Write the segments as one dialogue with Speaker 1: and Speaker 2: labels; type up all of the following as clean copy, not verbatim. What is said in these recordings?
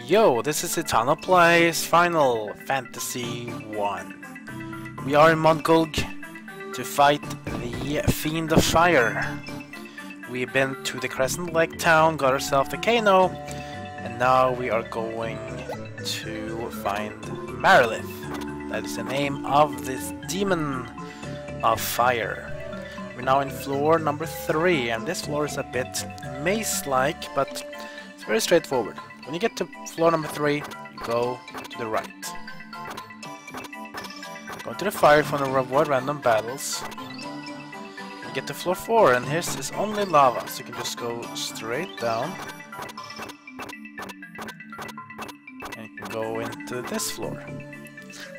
Speaker 1: Yo, this is Eternal Plays Final Fantasy 1. We are in Mount Gulg to fight the Fiend of Fire. We've been to the Crescent Lake town, got ourselves the Kano, and now we are going to find Marilith. That is the name of this demon of fire. We're now in floor number 3, and this floor is a bit maze-like, but it's very straightforward. When you get to floor number 3, you go to the right. Go to the fire if you want to avoid random battles. You get to floor 4, and here's is only lava, so you can just go straight down. And you can go into this floor.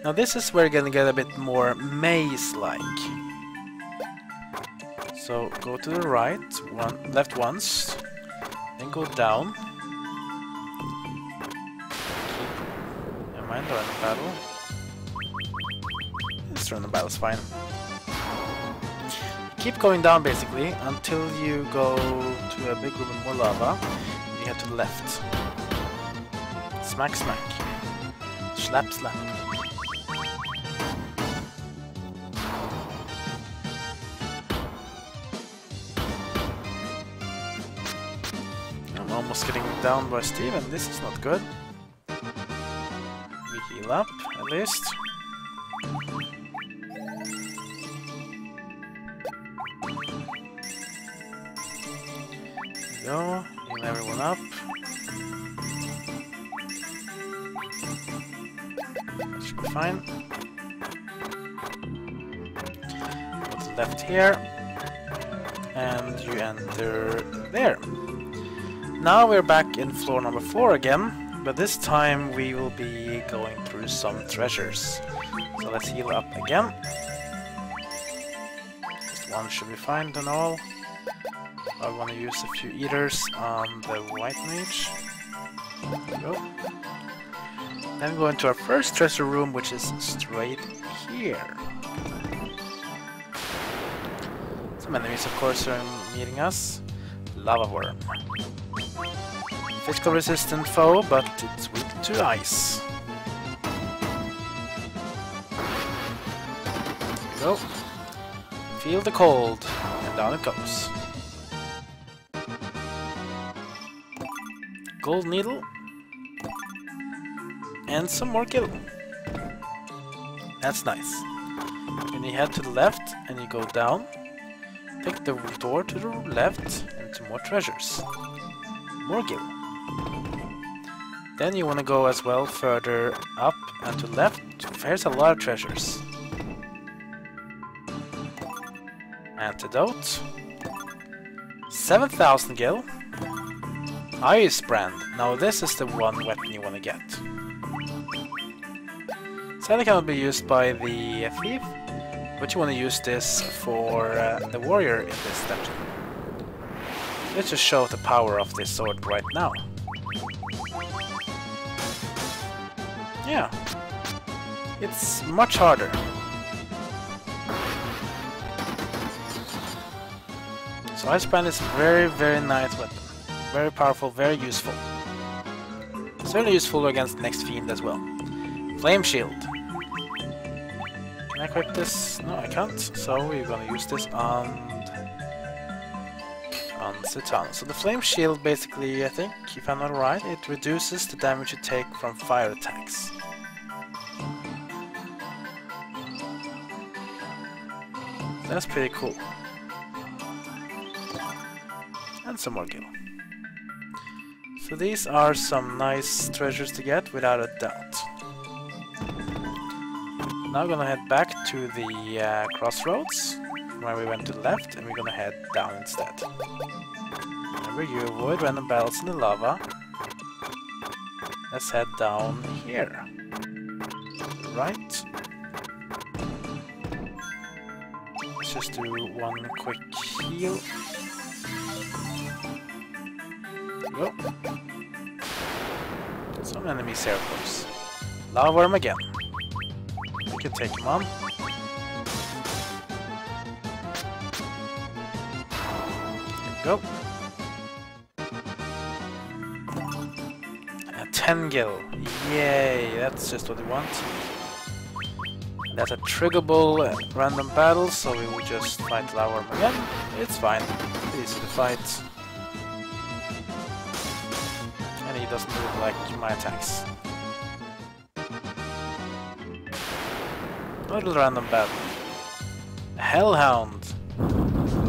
Speaker 1: Now this is where you're gonna get a bit more maze-like. So go to the right, left once, then go down. Never mind, the random battle. This random battle's fine. Keep going down basically until you go to a big room with more lava. You head to the left. Smack, smack. Slap, slap. I'm almost getting down by Steven. This is not good. We heal up, at least. There we go. Heal everyone up. That should be fine. Go to the left here. And you enter there. Now we're back in floor number 4 again, but this time we will be going through some treasures. So let's heal up again. Just one should be fine and all. I want to use a few eaters on the white mage. There we go. Then we go into our first treasure room, which is straight here. Some enemies, of course, are meeting us. Lava worm. Physical resistant foe, but it's weak to ice. Here we go. Feel the cold, and down it goes. Gold needle. And some more gil. That's nice. Then you head to the left, and you go down. Take the door to the left, and some more treasures. More gil. Then you want to go as well further up and to left. There's a lot of treasures. Antidote. 7,000 gil. Ice brand. Now this is the one weapon you want to get. Sadly cannot be used by the thief, but you want to use this for the warrior in this dungeon. Let's just show the power of this sword right now. Yeah, it's much harder. So Ice Brand is a very, very nice weapon. Very powerful, very useful. Certainly useful against the next fiend as well. Flame Shield. Can I equip this? No, I can't. So we're gonna use this on Setana. So the Flame Shield basically, I think, if I'm not right, it reduces the damage you take from fire attacks. That's pretty cool. And some more gil. So these are some nice treasures to get, without a doubt. Now we're gonna head back to the crossroads, where we went to the left, and we're gonna head down instead. Remember, you avoid random battles in the lava. Let's head down here. Right. Let's just do one quick heal. There we go. Some enemies here, of course. Lava worm again. We can take him on. There we go. 10 gil. Yay, that's just what we want. That's a triggerable random battle, so we will just fight Lower again. It's fine. Easy to fight. And he doesn't really like my attacks. A little random battle. Hellhound.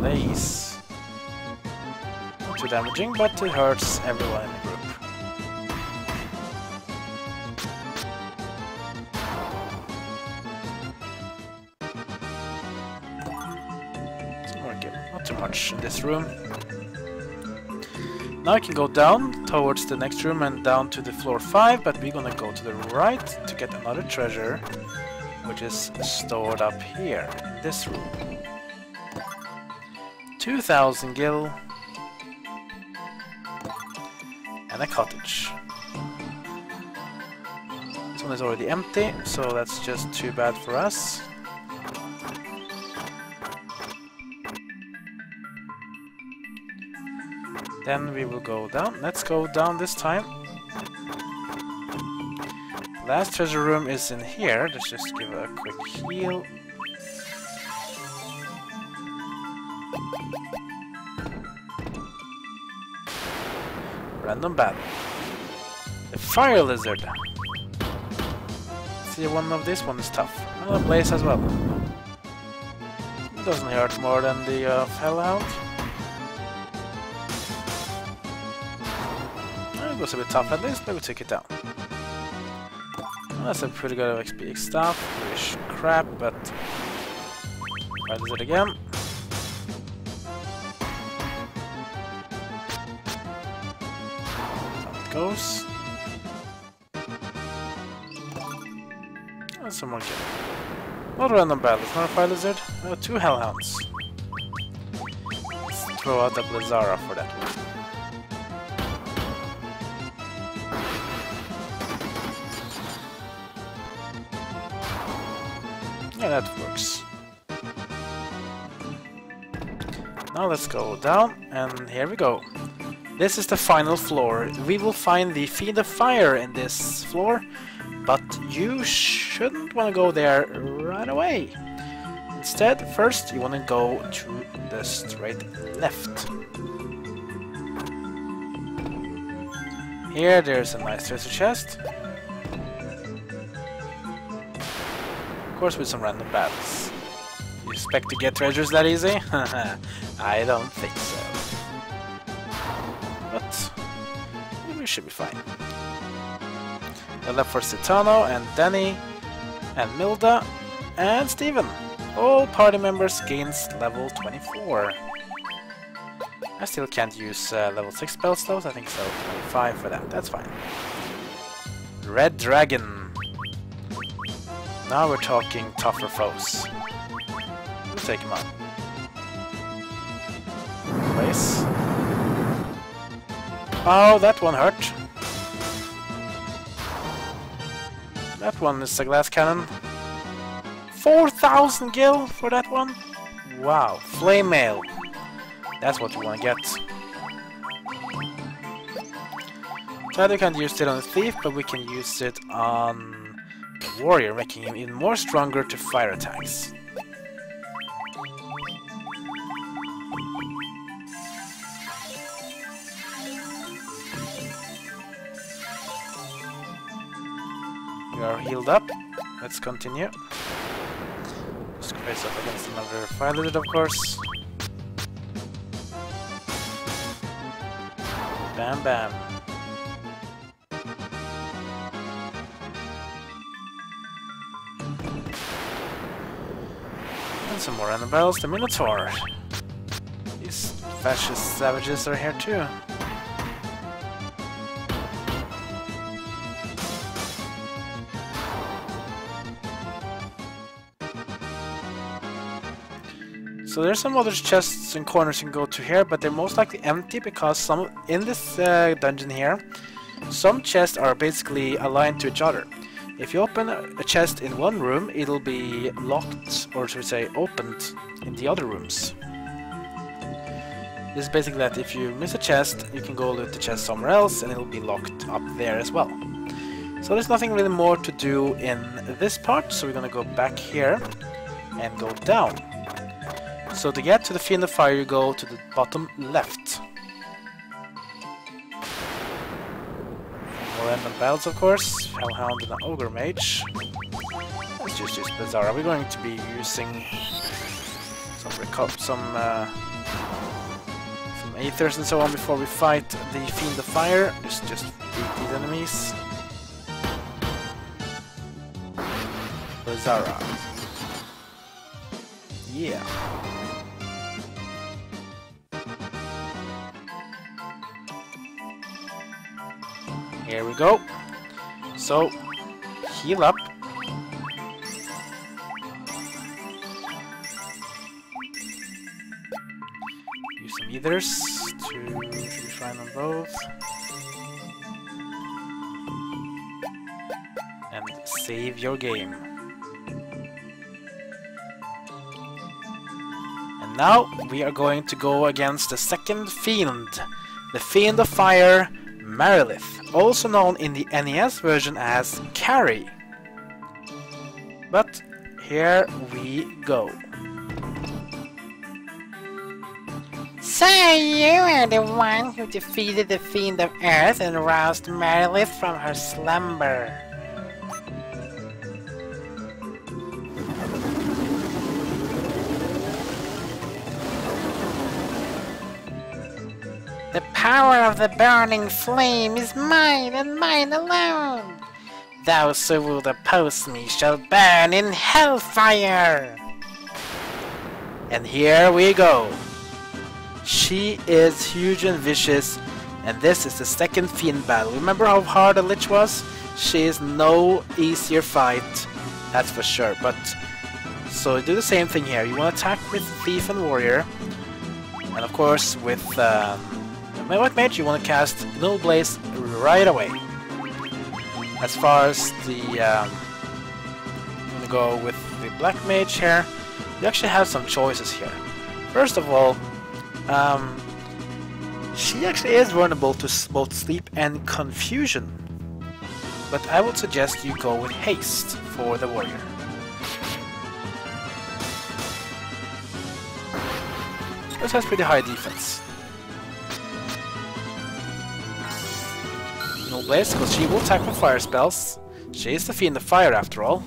Speaker 1: Lace. Not too damaging, but it hurts everyone in the group. Not too much in this room. Now we can go down towards the next room and down to the floor 5, but we're gonna go to the right to get another treasure, which is stored up here, in this room. 2000 gil. And a cottage. This one is already empty, so that's just too bad for us. Then we will go down. Let's go down this time. Last treasure room is in here. Let's just give a quick heal. Random battle. The fire lizard. See, one of this one is tough. Oh, blaze as well. It doesn't hurt more than the hellhound. It was a bit tough at least, but we took it down. Well, that's a pretty good XP stuff. Wish crap, but try this again. Down it goes. And some more kill. Not a random battle, it's not a fire lizard. 2 hellhounds. Let's throw out the Blizzara for that one. Yeah, that works. Now let's go down, and here we go. This is the final floor. We will find the Fiend of Fire in this floor, but you shouldn't want to go there right away. Instead, first you want to go to the straight left. Here there's a nice treasure chest. Of course, with some random battles. You expect to get treasures that easy? I don't think so. But we should be fine. The left for Citano and Danny and Milda and Steven. All party members gains level 24. I still can't use level 6 spells though, so I think it's level 25 for that. That's fine. Red Dragon. Now we're talking tougher foes. We'll take him on. Place. Oh, that one hurt. That one is a glass cannon. 4,000 gil for that one? Wow. Flame mail. That's what we want to get. Sadly, we can't use it on the thief, but we can use it on the warrior, making him even more stronger to fire attacks. We are healed up. Let's continue. Just face up against another fire lizard, of course. Bam bam. And some more random battles. The Minotaur. These fascist savages are here too. So there's some other chests and corners you can go to here, but they're most likely empty because some in this dungeon here, some chests are basically aligned to each other. If you open a chest in one room, it'll be locked, or should we say opened, in the other rooms. This is basically that if you miss a chest, you can go loot the chest somewhere else and it'll be locked up there as well. So there's nothing really more to do in this part, so we're gonna go back here and go down. So to get to the Fiend of Fire, you go to the bottom left. More random battles, of course. Hellhound and an Ogre Mage. Let's just use Bizarra. We're going to be using some Aethers and so on before we fight the Fiend of Fire. Just beat these enemies. Bizarra. Yeah. Here we go. So, heal up. Use some Ethers to shine on both. And save your game. And now we are going to go against the second fiend, the Fiend of Fire, Marilith, also known in the NES version as Carrie. But here we go.
Speaker 2: So you are the one who defeated the Fiend of Earth and roused Marilith from her slumber. The power of the burning flame is mine and mine alone. Those who would oppose me shall burn in hellfire.
Speaker 1: And here we go. She is huge and vicious, and this is the second fiend battle. Remember how hard the Lich was? She is no easier fight, that's for sure. But so do the same thing here. You want to attack with Thief and Warrior, and of course with White Mage you want to cast Null Blaze right away. As far as the I'm gonna go with the Black Mage here. You actually have some choices here. First of all, she actually is vulnerable to both sleep and confusion, but I would suggest you go with haste for the warrior. This has pretty high defense. No Blaze, because she will attack with fire spells. She is the Fiend of Fire after all.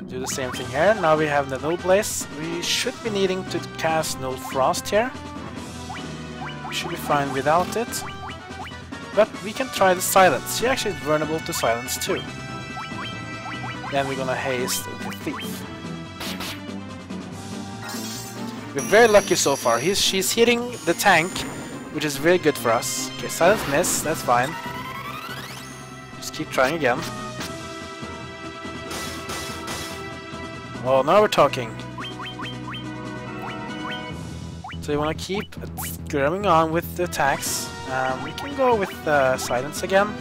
Speaker 1: Do the same thing here. Now we have the Null Blaze. We should be needing to cast Null Frost here. We should be fine without it. But we can try the Silence. She actually is vulnerable to Silence too. Then we're gonna haste the Thief. We're very lucky so far. She's hitting the tank, which is very good for us. Okay, Silence miss, that's fine. Just keep trying again. Oh, now we're talking. So you want to keep going on with the attacks. We can go with Silence again.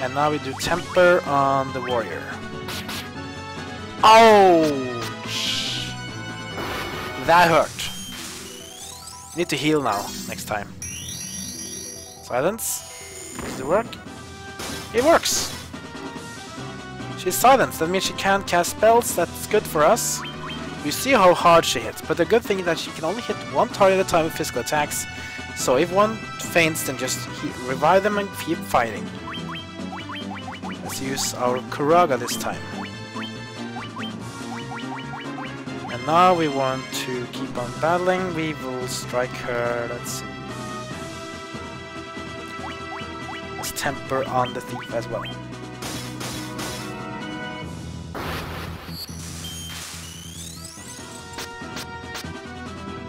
Speaker 1: And now we do Temper on the Warrior. Ouch! That hurt. Need to heal now, next time. Silence. Does it work? It works! She's silenced, that means she can't cast spells, that's good for us. You see how hard she hits, but the good thing is that she can only hit one target at a time with physical attacks. So if one faints, then just revive them and keep fighting. Let's use our Kuraga this time. And now we want to keep on battling. We will strike her, let's see. Let's temper on the Thief as well.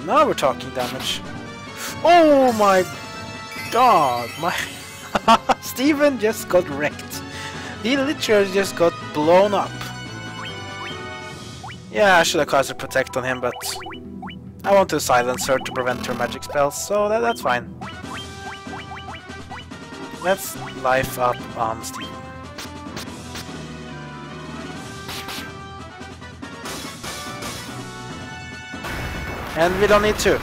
Speaker 1: Now we're talking damage. Oh my god! My Steven just got wrecked. He literally just got blown up. Yeah, I should have cast a protect on him, but I want to silence her to prevent her magic spells, so that's fine. Let's life up on Steven. And we don't need to.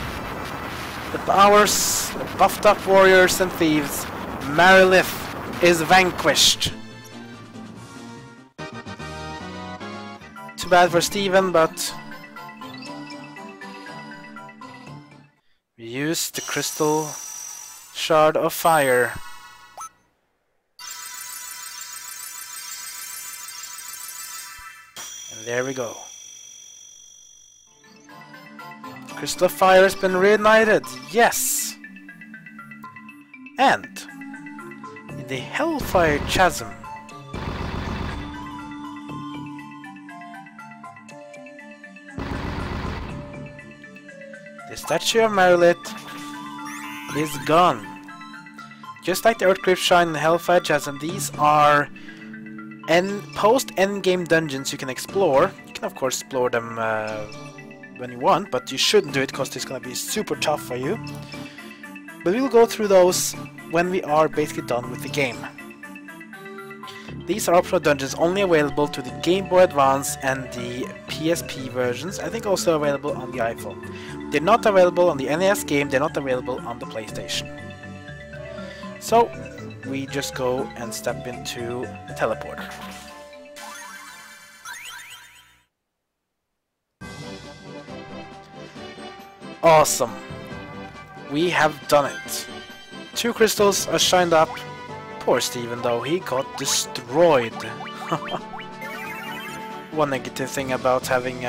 Speaker 1: But ours, buffed up warriors and thieves, Marilith is vanquished. Too bad for Steven, but we use the crystal shard of fire. And there we go. Crystal of Fire has been reignited, yes! And in the Hellfire Chasm, the statue of Marilith is gone. Just like the Earthcrypt Shrine and the Hellfire Chasm, these are post-endgame dungeons you can explore. You can of course explore them when you want, but you shouldn't do it because it's gonna be super tough for you. But we'll go through those when we are basically done with the game. These are optional dungeons only available to the Game Boy Advance and the PSP versions. I think also available on the iPhone. They're not available on the NES game, they're not available on the PlayStation. So we just go and step into the teleporter. Awesome. We have done it. 2 crystals are shined up. Poor Steven though, he got destroyed. One negative thing about having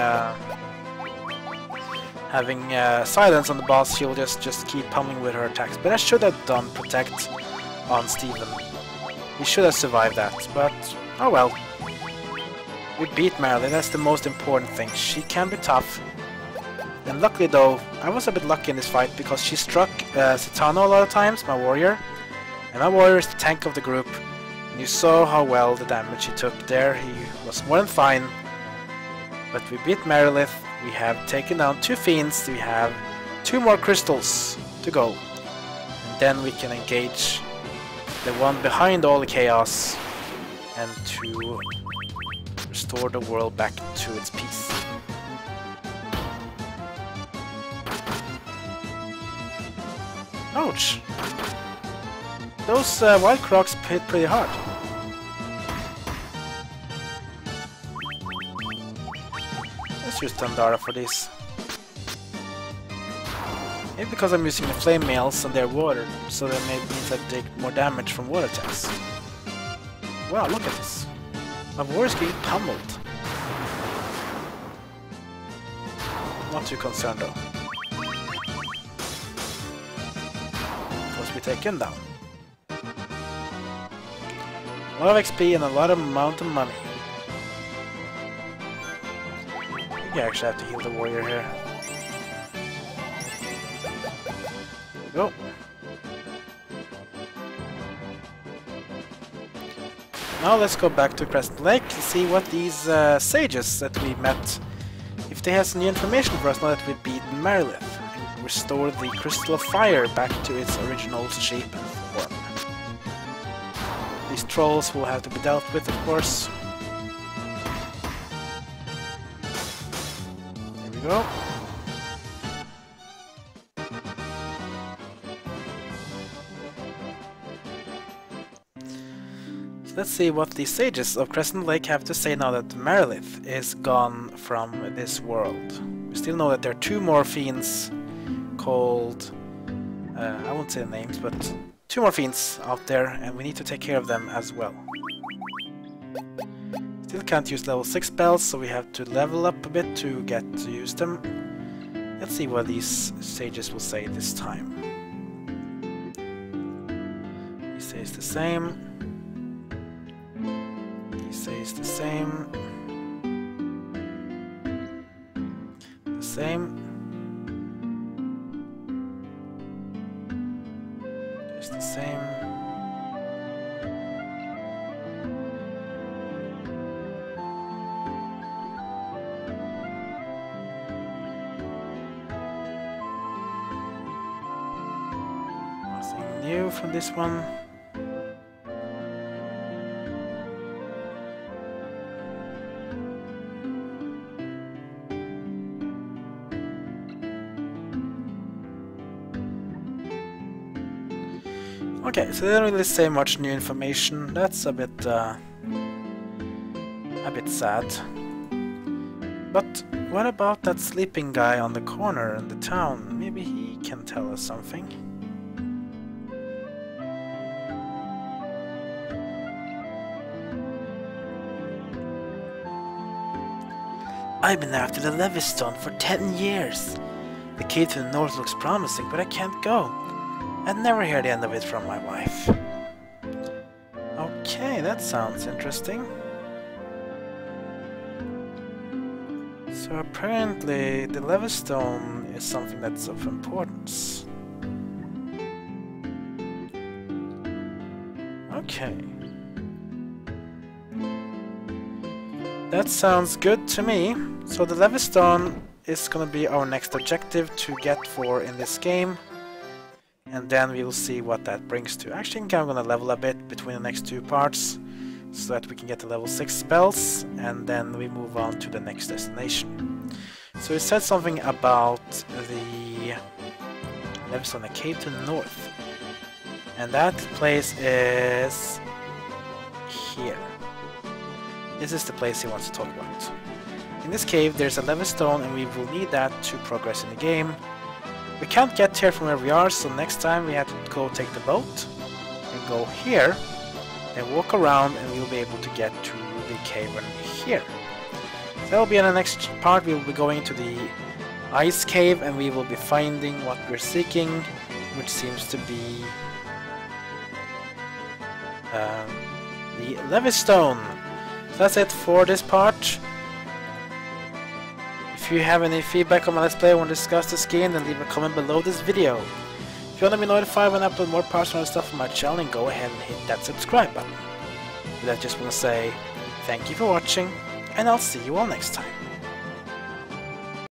Speaker 1: silence on the boss, she'll just keep pummeling with her attacks. But I should have done protect on Steven. He should have survived that, but oh well. We beat Marilith, that's the most important thing. She can be tough. And luckily though, I was a bit lucky in this fight because she struck Citano a lot of times, my warrior. And my warrior is the tank of the group. And you saw how well the damage he took there. He was more than fine. But we beat Marilith. We have taken down 2 fiends. We have 2 more crystals to go. And then we can engage the one behind all the chaos and to restore the world back to its peace. Ouch! Those wild crocs hit pretty hard. Let's use Tandara for this. Maybe because I'm using the flame mails and they're water, so that means I take more damage from water attacks. Wow, look at this. My warrior's getting pummeled. Not too concerned though. We take him down. A lot of XP and a lot of mountain money. Maybe I actually have to heal the warrior here. There we go. Now let's go back to Crescent Lake and see what these sages that we met, if they have some new information for us now that we've beaten Marilith. Restore the Crystal of Fire back to its original shape and form. These trolls will have to be dealt with, of course. There we go. So let's see what the sages of Crescent Lake have to say now that Marilith is gone from this world. We still know that there are 2 more fiends called, I won't say the names, but 2 more fiends out there, and we need to take care of them as well. Still can't use level 6 spells, so we have to level up a bit to get to use them. Let's see what these sages will say this time. He says the same. He says the same. The same. The same. Nothing new from this one. Okay, so they don't really say much new information. That's a bit sad. But what about that sleeping guy on the corner in the town? Maybe he can tell us something. I've been after the Levistone for 10 years. The key to the north looks promising, but I can't go. I'd never hear the end of it from my wife. Okay, that sounds interesting. So apparently the Levistone is something that's of importance. Okay. That sounds good to me. So the Levistone is gonna be our next objective to get for in this game. And then we'll see what that brings to. Actually, I'm gonna level a bit between the next two parts so that we can get the level 6 spells, and then we move on to the next destination. So it said something about the Levistone, the cave to the north. And that place is here. This is the place he wants to talk about. In this cave there's a Levistone, and we will need that to progress in the game. We can't get here from where we are, so next time we have to go take the boat and go here, then walk around, and we'll be able to get to the cavern here. So that'll be in the next part. We will be going to the ice cave, and we will be finding what we're seeking, which seems to be the Levistone. So that's it for this part. If you have any feedback on my Let's Play or want to discuss this game, then leave a comment below this video. If you want to be notified when I upload more parts and stuff on my channel, then go ahead and hit that subscribe button. With that, I just want to say thank you for watching, and I'll see you all next time.